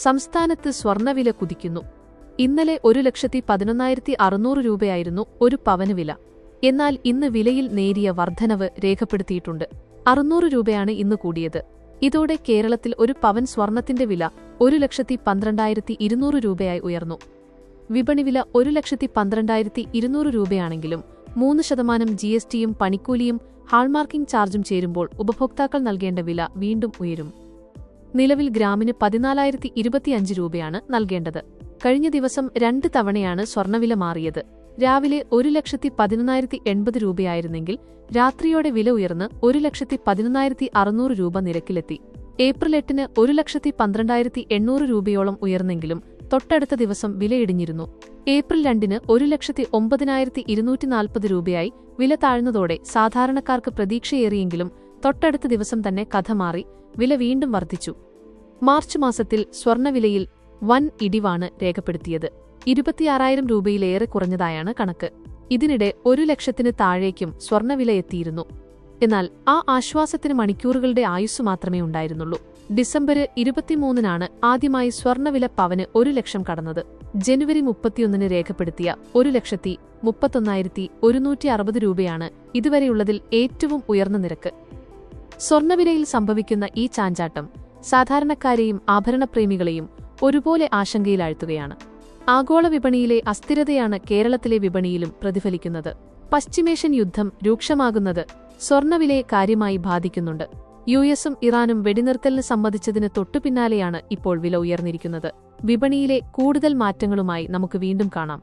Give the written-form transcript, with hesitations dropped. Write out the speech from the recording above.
സംസ്ഥാനത്ത് സ്വർണ്ണവില കുതിക്കുന്നു. ഇന്നലെ 1,11,600 രൂപയായിരുന്നു ഒരു പവന് വില. എന്നാൽ ഇന്ന് വിലയിൽ നേരിയ വർധനവ് രേഖപ്പെടുത്തിയിട്ടുണ്ട്. 600 രൂപയാണ് ഇന്ന് കൂടിയത്. ഇതോടെ കേരളത്തിൽ ഒരു പവൻ സ്വർണത്തിന്റെ വില 1,12,200 രൂപയായി ഉയർന്നു. വിപണിവില 1,12,200 രൂപയാണെങ്കിലും 3% GSTയും പണിക്കൂലിയും ഹാൾമാർക്കിംഗ് ചാർജും ചേരുമ്പോൾ ഉപഭോക്താക്കൾ നൽകേണ്ട വില വീണ്ടും ഉയരും. നിലവിൽ ഗ്രാമിന് 14,025 രൂപയാണ് നൽകേണ്ടത്. കഴിഞ്ഞ ദിവസം 2 തവണയാണ് സ്വർണ്ണവില മാറിയത്. രാവിലെ 1,11,080 രൂപയായിരുന്നെങ്കിൽ രാത്രിയോടെ വില ഉയർന്ന് 1,11,600 രൂപ നിരക്കിലെത്തി. ഏപ്രിൽ 8-ന് 1,12,800 രൂപയോളം ഉയർന്നെങ്കിലും തൊട്ടടുത്ത ദിവസം വില ഇടിഞ്ഞിരുന്നു. ഏപ്രിൽ 2-ന് 1,09,240 രൂപയായി വില താഴ്ന്നതോടെ സാധാരണക്കാർക്ക് പ്രതീക്ഷയേറിയെങ്കിലും തൊട്ടടുത്ത ദിവസം തന്നെ കഥ മാറി വില വീണ്ടും വർദ്ധിച്ചു. മാർച്ച് മാസത്തിൽ സ്വർണ്ണവിലയിൽ വൻ ഇടിവാണ് രേഖപ്പെടുത്തിയത്. 26,000 രൂപയിലേറെ കുറഞ്ഞതായാണ് കണക്ക്. ഇതിനിടെ 1,00,000-ന് താഴേക്കും സ്വർണ്ണവില എത്തിയിരുന്നു. എന്നാൽ ആ ആശ്വാസത്തിന് മണിക്കൂറുകളുടെ ആയുസ്സു മാത്രമേ ഉണ്ടായിരുന്നുള്ളൂ. ഡിസംബർ 23-നാണ് ആദ്യമായി സ്വർണ്ണവില പവന് 1,00,000 കടന്നത്. ജനുവരി 31-ന് രേഖപ്പെടുത്തിയ 1,31,160 രൂപയാണ് ഇതുവരെയുള്ളതിൽ ഏറ്റവും ഉയർന്ന നിരക്ക്. സ്വർണ്ണവിലയിൽ സംഭവിക്കുന്ന ഈ ചാഞ്ചാട്ടം സാധാരണക്കാരെയും ആഭരണപ്രേമികളെയും ഒരുപോലെ ആശങ്കയിലാഴ്ത്തുകയാണ്. ആഗോള വിപണിയിലെ അസ്ഥിരതയാണ് കേരളത്തിലെ വിപണിയിലും പ്രതിഫലിക്കുന്നത്. പശ്ചിമേഷ്യൻ യുദ്ധം രൂക്ഷമാകുന്നത് സ്വർണ്ണവിലയെ കാര്യമായി ബാധിക്കുന്നുണ്ട്. യുഎസും ഇറാനും വെടിനിർത്തലിന് സമ്മതിച്ചതിന് തൊട്ടുപിന്നാലെയാണ് ഇപ്പോൾ വില ഉയർന്നിരിക്കുന്നത്. വിപണിയിലെ കൂടുതൽ മാറ്റങ്ങളുമായി നമുക്ക് വീണ്ടും കാണാം.